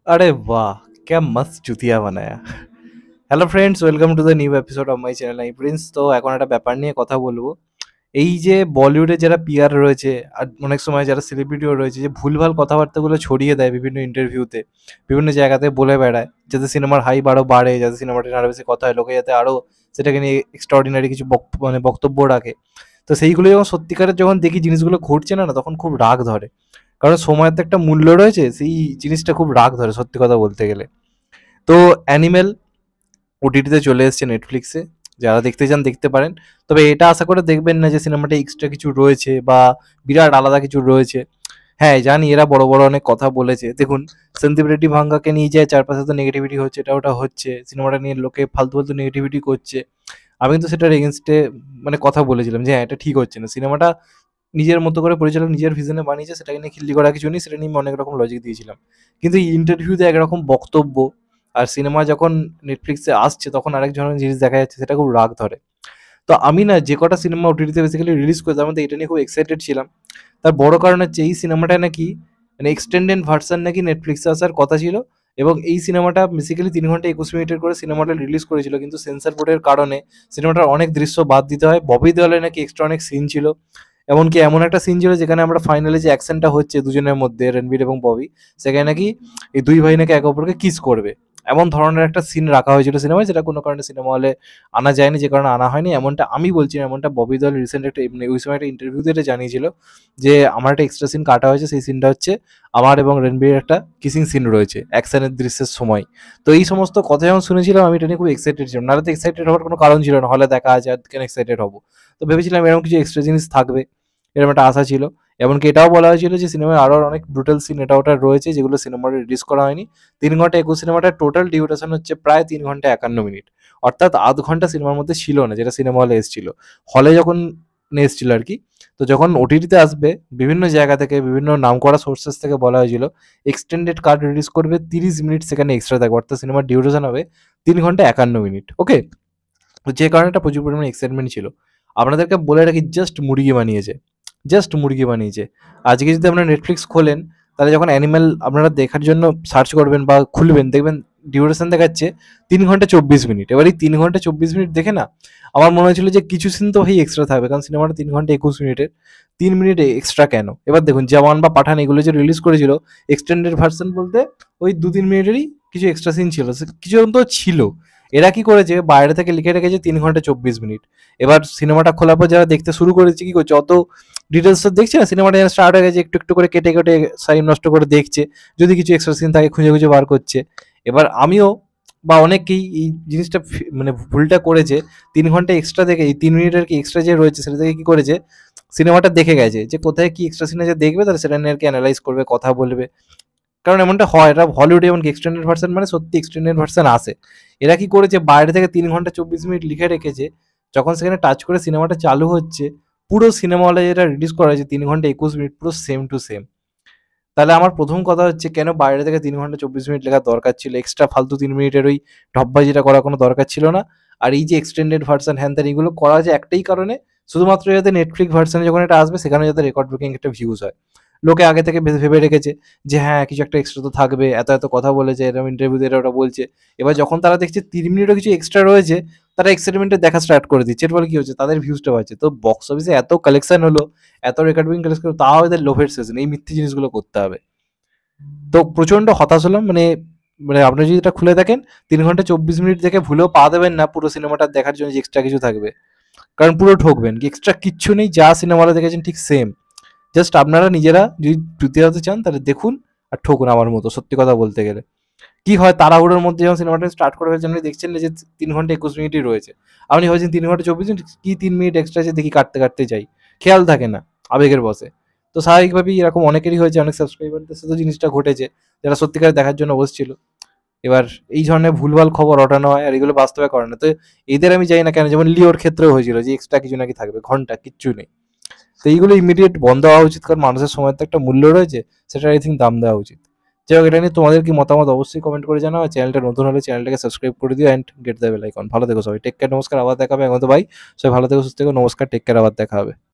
अरे वाह! क्या मस्त चुतिया बनाया। Hello friends, welcome to the new episode of my channel I Prince. তো এখন একটা ব্যাপার নিয়ে কথা বলবো। এই যে বলিউডে যারা পিআর রয়েছে আর অনেক সময় যারা সেলিব্রিটিও রয়েছে যে ভুলভাল কথাবার্তাগুলো ছড়িয়ে দেয় বিভিন্ন ইন্টারভিউতে, বিভিন্ন জায়গাতে বলে বেড়ায় যাতে সিনেমার হাইপ আরও বাড়ে, যাতে সিনেমাটা নিয়ে আরও বেশি কথা হয়, লোকে যাতে আরও সেটাকে নিয়ে এক্সট্রাঅর্ডিনারি কিছু মানে বক্তব্য রাখে। তো সেইগুলো যখন সত্যিকারের যখন দেখি জিনিসগুলো ঘটছে না, তখন খুব রাগ ধরে। কারণ সময়ের তো একটা মূল্য রয়েছে, সেই জিনিসটা খুব রাগ ধরে সত্যি কথা বলতে গেলে। তো অ্যানিমেল ওটিটিতে চলে এসেছে নেটফ্লিক্সে, যারা দেখতে চান দেখতে পারেন। তবে এটা আশা করে দেখবেন না যে সিনেমাটা এক্সট্রা কিছু রয়েছে বা বিরাট আলাদা কিছু রয়েছে। হ্যাঁ, জানি এরা বড় বড় অনেক কথা বলেছে। দেখুন, সন্দীপ রেড্ডি ভাঙ্গাকে নিয়ে যে চারপাশে তো নেগেটিভিটি হচ্ছে, এটা ওটা হচ্ছে, সিনেমাটা নিয়ে লোকে ফালতু ফালতু নেগেটিভিটি করছে। আমি কিন্তু সেটার এগেনস্টে মানে কথা বলেছিলাম যে হ্যাঁ, এটা ঠিক হচ্ছে না। সিনেমাটা নিজের মতো করে পরিচালক নিজের ভিশনে বানিয়েছে, সেটাকে নিয়ে খিল্লি করা কিছু নেই, সেটা নিয়ে আমি অনেক রকম লজিক দিয়েছিলাম। কিন্তু এই ইন্টারভিউতে একরকম বক্তব্য, আর সিনেমা যখন নেটফ্লিক্সে আসছে তখন আরেক ধরনের জিনিস দেখা যাচ্ছে, সেটা খুব রাগ ধরে। তো আমি না যে কটা সিনেমা ওটিটিতে বেসিক্যালি রিলিজ করেছে, তার মধ্যে এটা নিয়ে খুব এক্সাইটেড ছিলাম। তার বড় কারণ হচ্ছে এই সিনেমাটা নাকি মানে এক্সটেন্ডেড ভার্সন নাকি নেটফ্লিক্সে আসার কথা ছিল, এবং এই সিনেমাটা বেসিক্যালি 3 ঘন্টা 21 মিনিটের করে সিনেমাটা রিলিজ করেছিল, কিন্তু সেন্সার বোর্ডের কারণে সিনেমাটার অনেক দৃশ্য বাদ দিতে হয়। ববি দেওয়ালের নাকি এক্সট্রা অনেক সিন ছিল, এমনকি এমন একটা সিন ছিল যেখানে আমরা ফাইনালে যে অ্যাকশনটা হচ্ছে দুজনের মধ্যে, রণবীর এবং ববি, সেখানে নাকি এই দুই ভাই নাকি একে অপরকে কিস করবে, এমন ধরনের একটা সিন রাখা হয়েছিল সিনেমায়, যেটা কোনো কারণে সিনেমা হলে আনা যায়নি, যে কারণে আনা হয়নি এমনটা আমি বলছি না, এমনটা ববি দেওয়াল রিসেন্ট একটা মানে ওই সময় একটা ইন্টারভিউতে এটা জানিয়েছিল যে আমার একটা এক্সট্রা সিন কাটা হয়েছে, সেই সিনটা হচ্ছে আমার এবং রণবীরের একটা কিসিং সিন রয়েছে অ্যাকশনের দৃশ্যের সময়। তো এই সমস্ত কথা যখন শুনেছিলাম আমি এটা নিয়ে খুব এক্সাইটেড ছিলাম, নাহলে তো এক্সাইটেড হওয়ার কোনো কারণ ছিল না, হলে দেখা আছে আর কেন এক্সাইটেড হবো। তো ভেবেছিলাম এরকম কিছু এক্সট্রা জিনিস থাকবে, এরকম একটা আশা ছিল। এমনকি এটাও বলা হয়েছিল যে সিনেমায় আরও অনেক ব্রুটাল সিন এটা ওটা রয়েছে, যেগুলো সিনেমাটা রিলিজ করা হয়নি। 3 ঘন্টা 21 সিনেমাটার টোটাল ডিউরেশন হচ্ছে প্রায় 3 ঘন্টা 51 মিনিট, অর্থাৎ আধ ঘন্টা সিনেমার মধ্যে ছিল না, যেটা সিনেমা হলে এসেছিল। হলে যখন এসেছিল আর কি, তো যখন ওটিটিতে আসবে বিভিন্ন জায়গা থেকে বিভিন্ন নামকরা সোর্সেস থেকে বলা হয়েছিল এক্সটেন্ডেড কাট রিলিজ করবে, 30 মিনিট সেখানে এক্সট্রা থাকবে, অর্থাৎ সিনেমার ডিউরেশন হবে 3 ঘন্টা 51 মিনিট। ওকে, তো যে কারণে একটা প্রচুর পরিমাণে এক্সাইটমেন্ট ছিল। আপনাদেরকে বলে রাখি, জাস্ট মুরগি বানিয়েছে, জাস্ট মুরগি বানিয়েছে। আজকে যদি আপনারা নেটফ্লিক্স খোলেন, তাহলে যখন অ্যানিমেল আপনারা দেখার জন্য সার্চ করবেন বা খুলবেন, দেখবেন ডিউরেশন দেখাচ্ছে 3 ঘন্টা 24 মিনিট। এবার এই 3 ঘন্টা 24 মিনিট দেখে না আমার মনে হয়েছিল যে কিছু সিন তো ভাই এক্সট্রা থাকবে, কারণ সিনেমাটা 3 ঘন্টা 21 মিনিটের, 3 মিনিট এক্সট্রা কেন? এবার দেখুন, জওয়ান বা পাঠান এগুলো যে রিলিজ করেছিল এক্সটেন্ডেড ভার্সন বলতে ওই 2-3 মিনিটেরই কিছু এক্সট্রা সিন ছিল, কিছু তো ছিল। এরা কি করেছে, বাইরে থেকে লিখে রেখেছে 3 ঘন্টা 24 মিনিট। এবার সিনেমাটা খোলার পর যারা দেখতে শুরু করেছে কি করছে, অত ডিটেলস তো দেখছে না, সিনেমাটা স্টার্ট হয়ে গেছে, একটু একটু করে কেটে কেটে টাইম নষ্ট করে দেখছে, যদি কিছু এক্সট্রা সিন থাকে খুঁজে খুঁজে বার করছে। এবার আমিও বা অনেকেই এই জিনিসটা মানে ভুলটা করেছে, 3 ঘন্টা এক্সট্রা দেখে এই 3 মিনিটের কি এক্সট্রা যে রয়েছে সেটা থেকে কি করেছে, সিনেমাটা দেখে গেছে যে কোথায় কি এক্সট্রা সিন আছে দেখবে, তাহলে সেটা নিয়ে আর কি অ্যানালাইজ করবে, কথা বলবে। কারণ এমনটা হয়, এটা হলিউডে এমনকি এক্সটেন্ডেড ভার্সন মানে সত্যি এক্সটেন্ডেড ভার্সন আসে। এরা কি করেছে, বাইরে থেকে 3 ঘন্টা 24 মিনিট লিখে রেখেছে, যখন সেখানে টাচ করে সিনেমাটা চালু হচ্ছে, পুরো সিনেমা হলে যেটা রিলিজ করা হয়েছে 3 ঘন্টা 21 মিনিট পুরো সেম টু সেম। তাহলে আমার প্রথম কথা হচ্ছে, কেন বাইরে থেকে 3 ঘন্টা 24 মিনিট লেখার দরকার ছিল? এক্সট্রা ফালতু 3 মিনিটের ওই ঢপবাজিটা করার কোনো দরকার ছিল না। আর এই যে এক্সটেন্ডেড ভার্সন হ্যান ত্যান এগুলো করা হয়েছে একটাই কারণে, শুধুমাত্র যাতে নেটফ্লিক্স ভার্সনে যখন এটা আসবে সেখানে যাতে রেকর্ড ব্রেকিং একটা ভিউজ হয়। লোকে আগে থেকে ভেবে রেখেছে যে হ্যাঁ, কিছু একটা এক্সট্রা তো থাকবে, এত এত কথা বলেছে, এরকম ইন্টারভিউতে এটা ওটা বলছে। এবার যখন তারা দেখছে 3 মিনিটও কিছু এক্সট্রা রয়েছে, তারা এক্সাইটমেন্টে দেখা স্টার্ট করে দিচ্ছে। এর ফলে কি হচ্ছে, তাদের ভিউজটা বাড়ছে। তো বক্স অফিসে এত কালেকশন হলো, এত রেকর্ড ব্রেকিং কালেকশন হলো, তাও এদের লোভের শেষ নেই, এই মিথ্যে জিনিসগুলো করতে হবে। তো প্রচন্ড হতাশ হলাম, মানে মানে আপনি যদি এটা খুলে দেখেন, 3 ঘন্টা 24 মিনিট দেখে ভুলেও পা দেবেন না পুরো সিনেমাটা দেখার জন্য যে এক্সট্রা কিছু থাকবে, কারণ পুরো ঠকবেন। এক্সট্রা কিচ্ছু নেই, যা সিনেমা হলে দেখেছেন ঠিক সেম। জাস্ট আপনারা নিজেরা যদি জুতি হতে চান তাহলে দেখুন আর ঠকুন আমার মতো, সত্যি কথা বলতে গেলে। কি হয়, তাড়াহুড়োর মধ্যে যখন সিনেমাটা স্টার্ট করে ফেলছেন, আপনি দেখছেন যে 3 ঘন্টা 21 মিনিটই রয়েছে, আপনি ভাবছেন 3 ঘন্টা 24 মিনিট কি 3 মিনিট এক্সট্রা আছে দেখি, কাটতে কাটতে যাই, খেয়াল থাকে না, আবেগের বসে। তো স্বাভাবিকভাবেই এরকম অনেকেরই হয়েছে, অনেক সাবস্ক্রাইবারদের সাথে জিনিসটা ঘটেছে, যারা সত্যিকার দেখার জন্য বসছিল। এবার এই ধরনের ভুলভাল খবর রটানো হয়, আর এগুলো বাস্তবে করে না। তো এদের আমি জানি না কেন, যেমন লিওর ক্ষেত্রেও হয়েছিল যে এক্সট্রা কিছু নাকি থাকবে, ঘন্টা কিচ্ছু নেই। তো এইগুলো ইমিডিয়েট বন্ধ হওয়া উচিত, কারণ মানুষের সময়ের তো একটা মূল্য রয়েছে, সেটা আই থিঙ্ক দাম দেওয়া উচিত। যাই হোক, এটা নিয়ে তোমাদের কি মতামত অবশ্যই কমেন্ট করে জানাও। চ্যানেলটা নতুন হলে চ্যানেলটাকে সাবস্ক্রাইব করে দিও and get the bell icon. ভালো থেকো সবাই, টেক কেয়ার, নমস্কার, আবার দেখা হবে। এখন তো ভাই সবাই ভালো থেকো, সুস্থ থেকো, নমস্কার, টেক কেয়ার, আবার দেখা হবে।